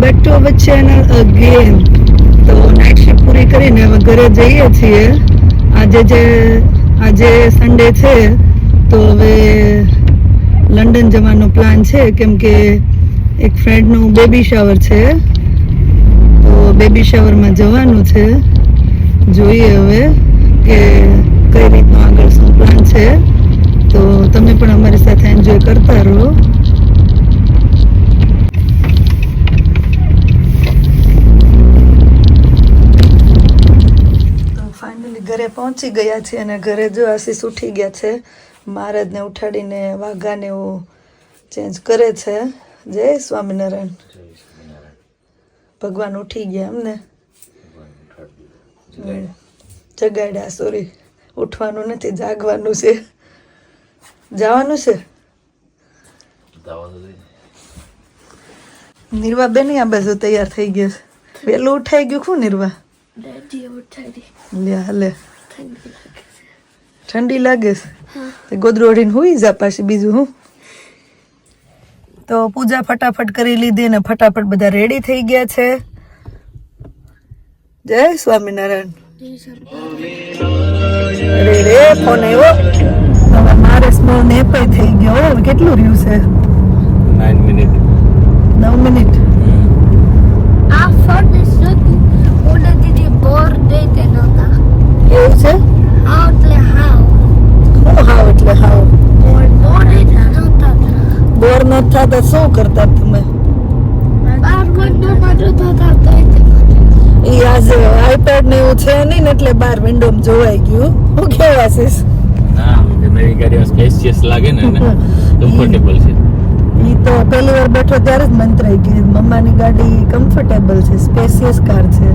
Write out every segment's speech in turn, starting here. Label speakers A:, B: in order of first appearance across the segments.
A: Back to our channel again. તો night shift પૂરી કરીને હવે ઘરે જઈએ છીએ. આજે સન્ડે છે તો હવે લંડન જવાનો પ્લાન છે, કેમ કે એક ફ્રેન્ડનું બેબી શાવર છે, તો બેબી શાવરમાં જવાનું છે. જોઈએ હવે કે કઈ રીતનો આગળ શું પ્લાન છે. તો તમે પણ અમારી સાથે એન્જોય કરતા રહો. ઘરે પહોંચી ગયા છે અને ઘરે જો આશીષ ઉઠી ગયા છે. મહારાજને ઉઠાડીને વાઘાને એવું ચેન્જ કરે છે. જય સ્વામિનારાયણ. ભગવાન ઉઠી ગયા એમને જગાડ્યા. સોરી, ઉઠવાનું નથી, જાગવાનું છે. જવાનું છે. નિર્વા બેન આ બાજુ તૈયાર થઈ ગયા છે. વહેલું ઉઠાઈ ગયું. શું નિર્વા? ઠંડી લાગે છે. ગોદરું ઓઢીને હુઈ જા પાછી. બીજું હું તો પૂજા ફટાફટ કરી લીધી ને ફટાફટ બધા રેડી થઈ ગયા છે. જય સ્વામિનારાયણ. અરે રે ફોન આવ્યો. હવે મારે સ્મોલ નેપ થઈ ગયો. કેટલું રહ્યું છે?
B: 9 મિનિટ.
A: 9 મિનિટ.
C: આ ફોન ઓડા દીદી બોર દે તે નતા.
A: એવું છે?
C: હાવ એટલે હાવ.
A: હાવ એટલે હાવ.
C: બોર એટલે નતા.
A: બોર ન થતા શું કરતા તમે?
C: બાર વિન્ડોમાં જોતા હતા તો
A: એ આજે આઈપેડ ને એવું છે નહીં ને એટલે બાર વિન્ડોમાં જોવાઈ ગયું. હું કેવા છે?
B: હા, નવી ગાડીમાં સ્પેશિયસ લાગે ને, કમ્ફર્ટેબલ છે.
A: ઈ તો પહેલી વાર બેઠો ત્યારે જ મંત્રાઈ ગઈ. મમ્માની ગાડી કમ્ફર્ટેબલ છે, સ્પેશિયસ કાર છે.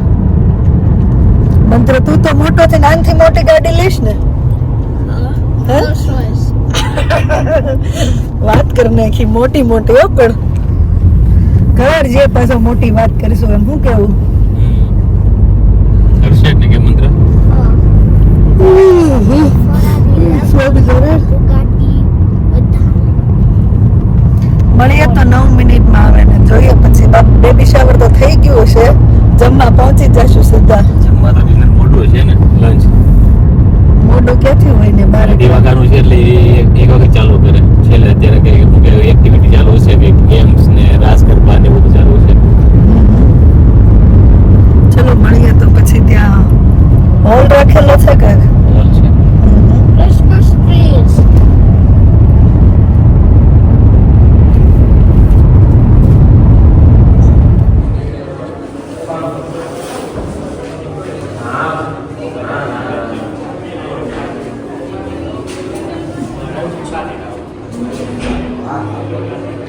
A: મંત્ર તું તો મોટો થઈને આનથી મોટી ગાડી લઈશ ને? હે? વાત કરી નાખી મોટી મોટી. હો પણ ઘર જે પાછો મોટી વાત કરીશું એમ શું કેવું?
B: હર્ષદ ને કે મંત્ર
A: મળીએ તો 9 મિનિટમાં આવે ને જોઈએ પછી બેબી શાવર તો થઈ ગયું છે. જમવા પહોંચી જશું સીધા.
B: જમવા તો ડિનર મોડું છે ને, લંચ
A: મોડું ક્યાંથી હોય ને? 12
B: વાગ્યાનું છે એટલે એક વખત ચાલુ કરે. છેલ્લે અત્યારે કઈ એક્ટિવિટી ચાલુ છે, ગેમ્સ ને રાસ ગરબા ને બધું ચાલુ છે.
A: ચલો મળીએ તો પછી. ત્યાં હોલ રાખેલો છે કે
B: હોલ છે.
C: Christmas trees.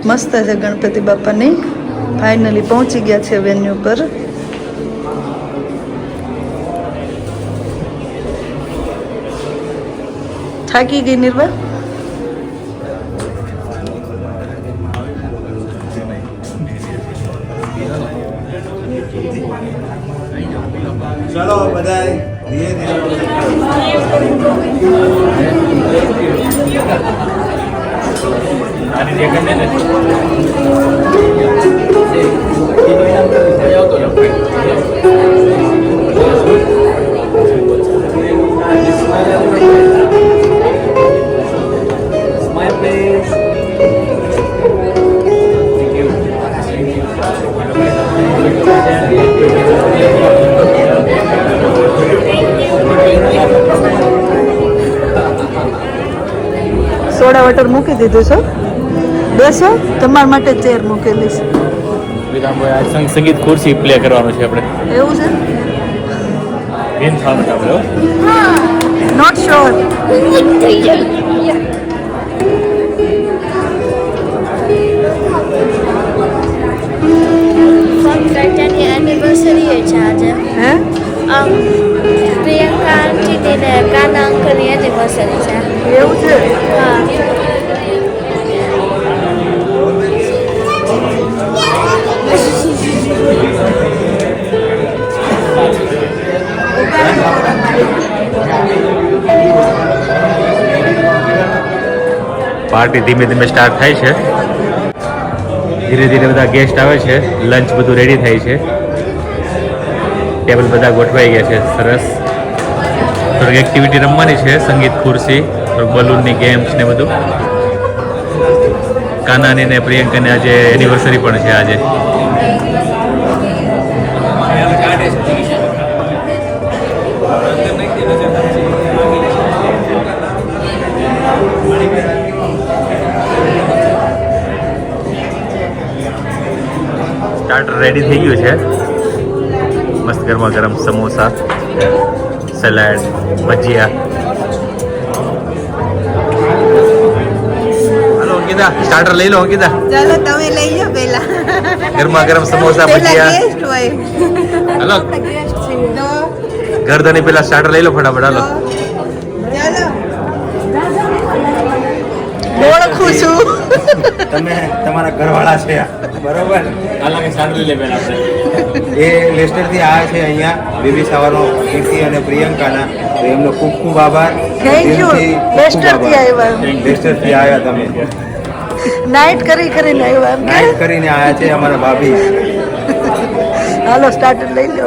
A: મસ્ત છે ગણપતિ બાપાની. ફાઇનલી પહોંચી ગયા છે વેન્યુ પર. થાકી ગઈ નિર્વા?
D: ચલો બધાય ધીરે ધીરે.
A: સોડા વોટર મૂકી દીધું છે. બેસો, તમારા માટે ચેર મૂકેલી છે.
B: વિરામભાઈ સંગીત ખુરશી પ્લે કરવાનું છે આપણે.
A: એવું છે?
B: ગેમ થવાનું આપણે.
A: Not sure.
C: ફક્તની એનિવર્સરી છે આજે.
A: હે?
C: પ્રિયંકા આંટી ને કાના અંકલની એનિવર્સરી છે.
A: એવું છે?
C: હા.
B: પાર્ટી ધીમે ધીમે સ્ટાર્ટ થાય છે. ધીરે ધીરે બધા ગેસ્ટ આવે છે, લંચ બધું રેડી થાય છે, ટેબલ બધા ગોઠવાઈ ગયા છે. સરસ. થોડીક એક્ટિવિટી રમવાની છે, સંગીત ખુરશી, થોડુંક બલૂનની ગેમ્સ ને બધું. કાનાની ને પ્રિયંકાની આજે એનિવર્સરી પણ છે આજે. સ્ટાર્ટર રેડી થઈ ગયું છે. મસ્ત ગરમા ગરમ સમોસા, સલાડ, ભજીયા. હાલો અંકિતા, સ્ટાર્ટર લઈ લો અંકિતા.
A: ચાલો તમે લઈ લો પેલા.
B: ગરમા ગરમ સમોસા, ભજીયા.
A: ગેસ્ટ હોય.
B: હાલો
A: ગેસ્ટ છે તો
B: ગરદની પેલા સ્ટાર્ટર લઈ લો ફટાફટ. હાલો
A: ચાલો. ઓળખું છું.
D: તમે તમારા ઘરવાળા છે બરોબર.
B: હાલો કે સ્ટાર્ટર લઈ લે પેલા આપણે.
D: એ લેસ્ટરથી આવ્યા છે અહીંયા બેબી શાવરનો કીર્તિ અને પ્રિયંકાના. તો એમનો ખૂબ ખૂબ આભાર.
A: Thank you.
D: દિલથી ખૂબ ખૂબ
A: લેસ્ટરથી
D: આભાર.
A: આવ્યા.
D: લેસ્ટરથી આવ્યા તમે.
A: નાઇટ કરીને આવ્યા એમ કે
D: નાઇટ કરીને આવ્યા છે અમારા ભાભી.
A: હાલો સ્ટાર્ટર લઈ લો.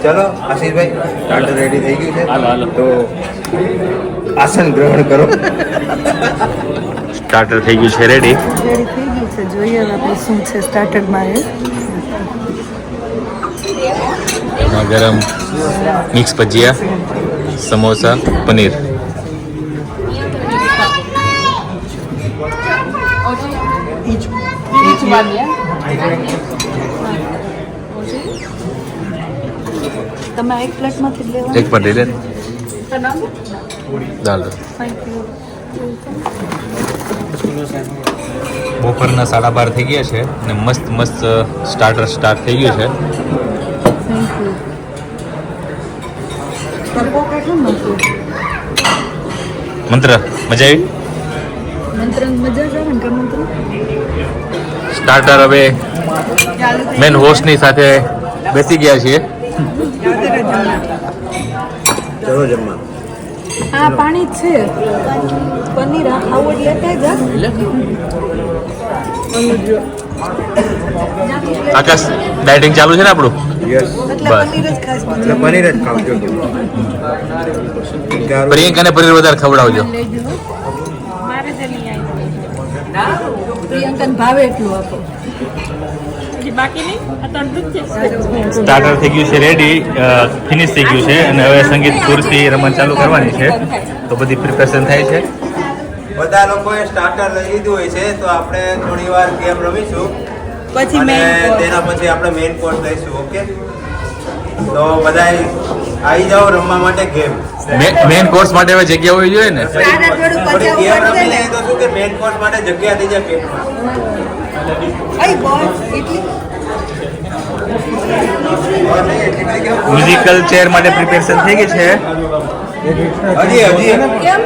D: ચલો આશીષભાઈ, સ્ટાર્ટર રેડી થઈ ગયું છે.
B: હાલો, હાલો.
D: તો આસન ગ્રહણ કરો.
B: સ્ટાર્ટર થઈ ગયું છે રેડી.
A: રેડી થઈ ગયું છે. જોઈએ હવે આપણે શું છે સ્ટાર્ટરમાં એ.
B: ગરમા ગરમ મિક્સ ભજીયા, સમોસા, પનીર.
A: તમે એક પ્લેટમાંથી જ લેવા.
B: એક પર લઈ લે. ચાલો. બપોરના 12:30 થઈ ગયા છે અને મસ્ત મસ્ત સ્ટાર્ટર સ્ટાર્ટ થઈ ગયું છે. મંત્ર મજા આવી.
A: મંત્ર મજા જ આવે ને કે મંત્ર.
B: સ્ટાર્ટર હવે મેન હોસ્ટની સાથે બેસી ગયા છીએ.
D: ચલો જમવા.
A: આ પાણી જ છે. પનીર આવું લેતા જા.
B: આકાશ ડાયટિંગ ચાલુ છે ને આપણું.
D: યસ.
A: એટલે
B: બસ.
A: પનીર જ ખાસ
D: એટલે પનીર જ ખાવજો તું.
B: પ્રિયંકાને પનીર વધારે ખવડાવજો.
A: પ્રિયંકાને ભાવે એટલું આપો.
B: સ્ટાર્ટર થઈ ગયું છે રેડી, ફિનિશ થઈ ગયું છે અને હવે સંગીત ખુરશી રમત ચાલુ કરવાની છે. તો બધી પ્રિપેરેશન થાય છે.
D: બધા લોકોએ સ્ટાર્ટર લઈ લીધું હોય છે તો આપણે થોડી વાર ગેમ રમીશું
A: પછી
D: અને
A: main
D: તેના પછી આપણે મેઇન કોર્સ લઈશું. ઓકે, તો બધા આવી જાઓ રમવા માટે ગેમ.
B: મેન કોર્સ માટે હવે જગ્યા હોવી જોઈએ ને.
A: સ્ટાર્ટર થોડું
D: થોડી
A: પચાવવું
D: ગેમ
A: પડશે
D: રમી
A: ને.
D: લઈએ તો શું કે મેઇન કોર્સ માટે જગ્યા થઈ જાય પેટમાં.
A: અઈ બોસ એટલી
B: મ્યુઝિકલ ચેર માટે પ્રિપેરેશન થઈ ગઈ છે.
D: હજી હજી
A: કેમ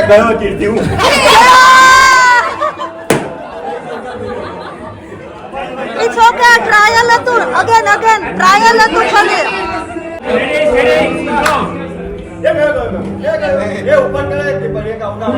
D: ગયો કીર્તિ હું
A: It's okay, trial હતું. Again, trial હતું ખાલી.
D: એ ઉપર કરે કે પર એક આવના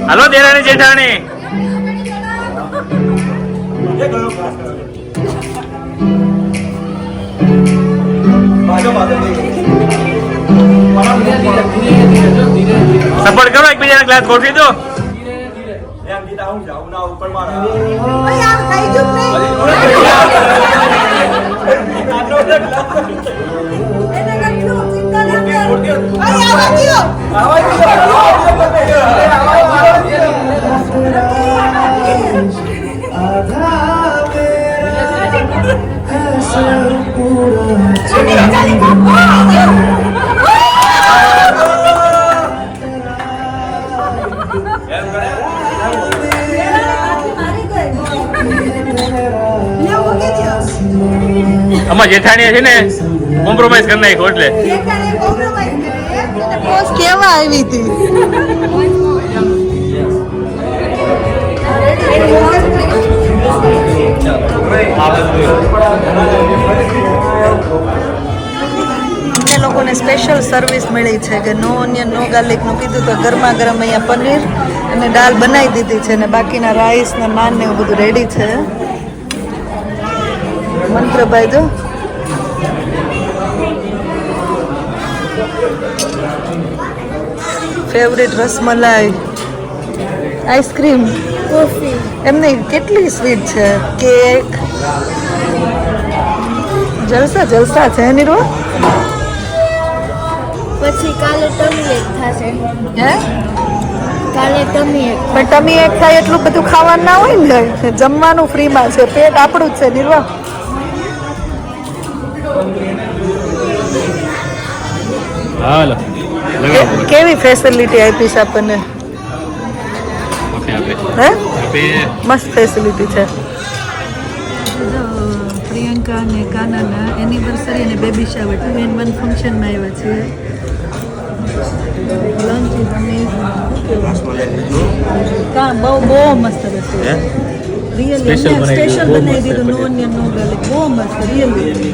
B: હાલો દેરાણી જેઠાણી. સપોર્ટ કરો એકબીજાના ગ્લાસ ગોઠવી દો. અમાર જેઠાણી છે ને કોમ્પ્રોમાઇઝ કરી નાખ્યો એટલે
A: કેવા આવી હતી એ લોકોને સ્પેશિયલ સર્વિસ મળી છે કે નો ઓનિયન નો ગાર્લિક નું કીધું તો ગરમા ગરમ અહીંયા પનીર અને દાળ બનાવી દીધી છે અને બાકીના રાઈસ ને નાન ને એવું બધું રેડી છે. મંત્રભાઈ જો ફેવરેટ રસમલાઈ આઈસ્ક્રીમ
C: કોફી
A: એમની કેટલી સ્વીટ છે કેક જલસા જલસા છે નીરુ.
C: પછી કાલે ટમી એક થશે.
A: હે
C: કાલે ટમી એક.
A: પણ ટમી એક થાય એટલું બધું ખાવાનું ના હોય ને જમવાનું ફ્રીમાં છે પેટ આપણું જ છે નિર્વા.
B: હાલો
A: કેવી ફેસિલિટી આપી છે આપણને હે મસ્ત ફેસિલિટી છે. પ્રિયંકા અને કાનાના એનિવર્સરી અને બેબી શાવર 2 in 1 ફંક્શનમાં આવ્યા છે. Lunch is amazing. બહુ મસ્ત રહેશે રિયલી. સ્પેશિયલ બનાવી દીધું નો ઓનિયન નો ગાર્લિક બહુ મસ્ત રિયલી.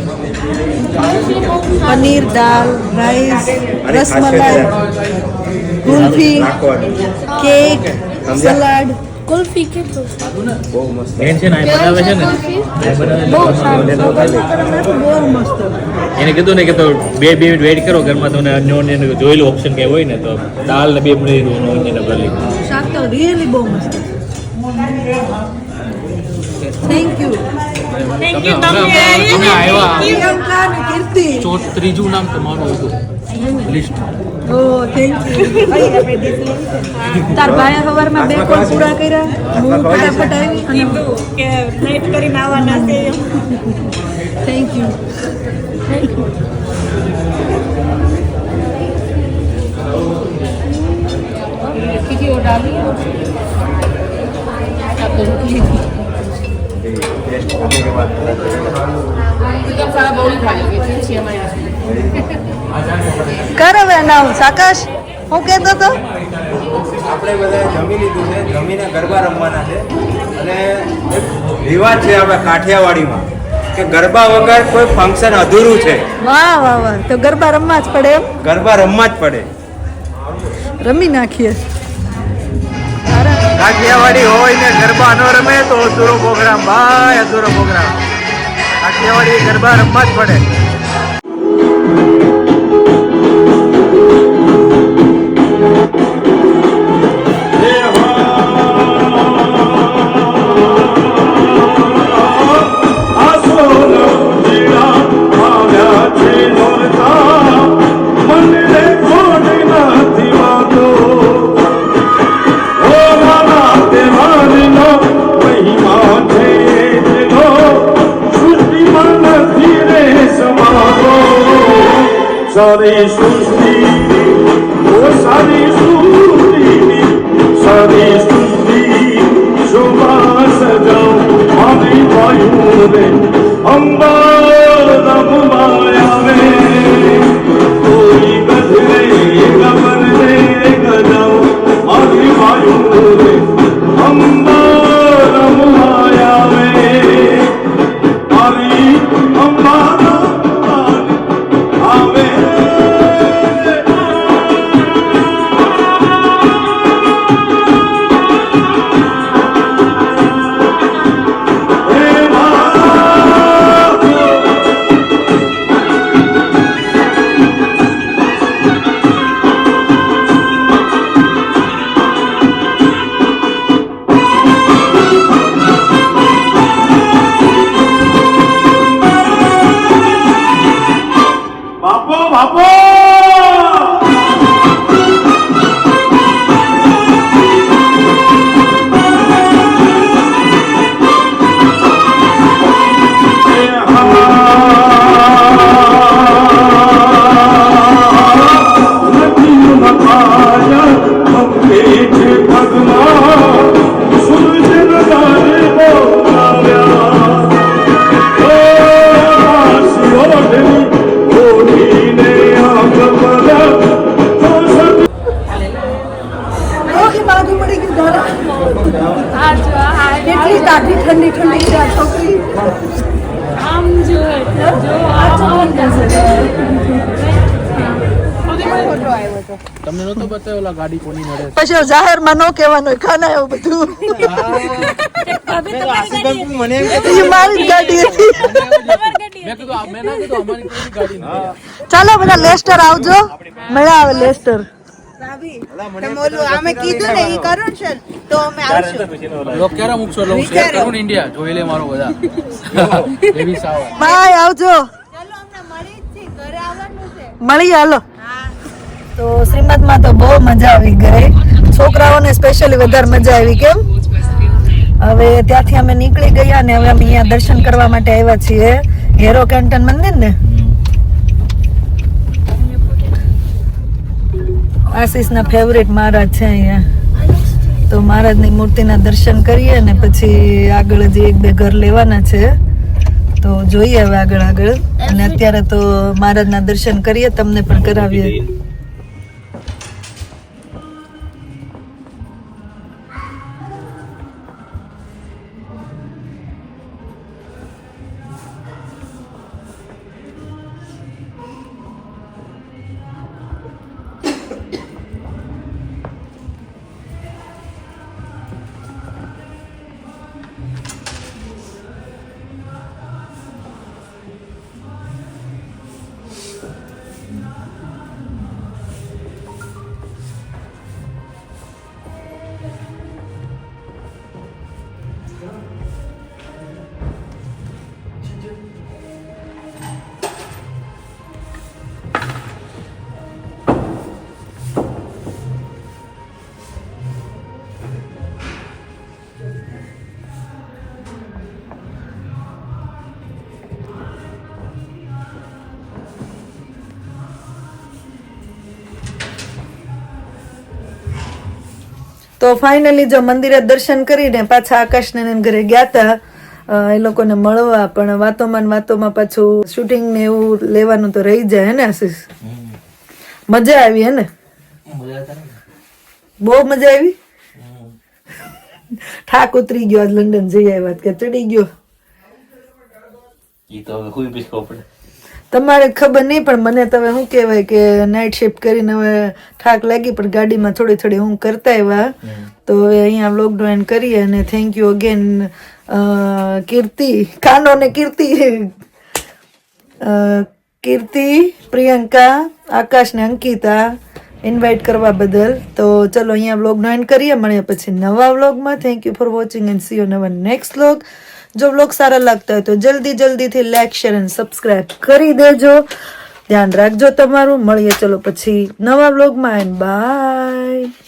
A: પનીર દાલ rice rasmalai kulfi cake salad.
C: Kulfi કેટલું
B: બેન છે ને આ બનાવે છે ને
A: બહુ સારું બહુ મસ્ત.
B: એને કીધું ને કે તો 2 મિનિટ વેઇટ કરો ઘરમાં તમને અન્ય જોયેલું ઓપ્શન કઈ હોય ને તો દાળ ને 2 મિનિટ અન્ય ગાર્લિક
A: શાક તો રિયલી બહુ મસ્ત. થેન્ક યુ
E: તમે આવ્યા
A: પ્રિયંકા અને કીર્તિ.
E: ત્રીજું નામ તમારું હતું લિસ્ટ.
A: O thank you. તાર ભાઈ સવારમાં 2 કોલ પૂરા કર્યા હું ફટાફટ આવી અને કે ફ્લાઇટ કરીને આવવાના છે. Thank you.
C: किसी और डाली
A: કર હવે નામ સાકાશ હું કહેતો તો
D: આપણે બધા જમી લીધું છે, જમીને ગરબા રમવાના છે અને એક રિવાજ છે આપણા કાઠિયાવાડીમાં કે ગરબા વગર કોઈ ફંક્શન અધૂરું છે.
A: વાહ વાહ વાહ તો ગરબા રમવા જ પડે એમ.
D: ગરબા રમવા જ પડે.
A: રમી નાખીએ.
D: કાઠિયાવાડી હોય ને ગરબા ન રમે તો અધૂરો પ્રોગ્રામ ભાઈ, અધૂરો પ્રોગ્રામ. કાઠિયાવાડી ગરબા રમવા જ પડે.
F: Deva સારી સૃષ્ટિ ઓ સારી સૃષ્ટિ સારી સૃષ્ટિ શોભા સજાઓ મારી વાયુ રે અંબા રમવાયા રે કોઈ ગધરે ગબર રે ગજાઓ મારી વાયુ રે અંબા રમવાયા રે મારી અંબા આવે બાપો બાપો
A: કેટલી તાજી ઠંડી ઠંડી છે આ છોકરી.
C: આમ જો
E: તમને નહોતો બતાવ્યો ઓલા ગાડી કોની નડે છે?
A: પછી જાહેરમાં ન કહેવાનું હોય, ખાના એવું બધું.
D: મને એમ કે
A: એ મારી જ ગાડી હતી.
E: મેં કીધું મેં ના કીધું અમારી કોઈ ગાડી નથી.
A: ચાલો બધા લેસ્ટર આવજો, મળ્યા આવે લેસ્ટર.
G: અમે કીધું ને ઈ કરું છે તો અમે આવશું.
E: લોક ક્યારે મૂકશો એટલે હું શેર કરું ને ઇન્ડિયા જોઈ લે મારો બધા એવી સાવા
A: બાય, આવજો,
G: ચાલો અમને મળી જ છે, ઘરે આવવાનું છે.
A: મળીએ, હાલો. તો શ્રીમદમાં તો બહુ મજા આવી ગઈ, છોકરાઓને સ્પેશિયલી વધારે મજા આવી. કેમ? હવે ત્યાંથી અમે નીકળી ગયા ને હવે અમે અહીંયા દર્શન કરવા માટે આવ્યા છીએ હેરો કેન્ટન મંદિર ને. આશીષના ફેવરેટ મહારાજ છે અહીંયા, તો મહારાજની મૂર્તિના દર્શન કરીએ ને પછી આગળ હજી એક બે ઘર લેવાના છે, તો જોઈએ હવે આગળ આગળ. અને અત્યારે તો મહારાજના દર્શન કરીએ, તમને પણ કરાવીએ. તો ફાઇનલી જો મંદિરે દર્શન કરીને પાછા આકાશને ઘરે ગયા હતા એ લોકોને મળવા, પણ વાતોમાં પાછું શૂટિંગ ને એવું લેવાનું તો રહી જાય. હે ને આશીષ? મજા આવી? હે ને? બહુ મજા આવી. ઠાક ઉતરી ગયો આજ લંડન જઈ આવ્યા કે ચડી ગયો? તમારે ખબર નહીં, પણ મને તો હવે શું કહેવાય કે નાઇટ શિફ્ટ કરીને હવે થાક લાગી, પણ ગાડીમાં થોડી થોડી હું કરતા આવ્યા. તો હવે અહીંયા વ્લોગ એન્ડ કરીએ અને થેન્ક યુ અગેન કીર્તિ, કાનો ને કીર્તિ, પ્રિયંકા, આકાશ ને અંકિતા ઇન્વાઇટ કરવા બદલ. તો ચલો અહીંયા વ્લોગનો એન્ડ કરીએ, મળીએ પછી નવા વ્લોગમાં. Thank you for watching and C you નવા નેક્સ્ટ વ્લોગ. જો વ્લોગ સારા લાગતા હોય તો જલ્દીથી લાઈક, શેર અને સબસ્ક્રાઇબ કરી દેજો. ધ્યાન રાખજો તમારું. મળીએ ચલો પછી નવા વ્લોગમાં એન્ડ બાય.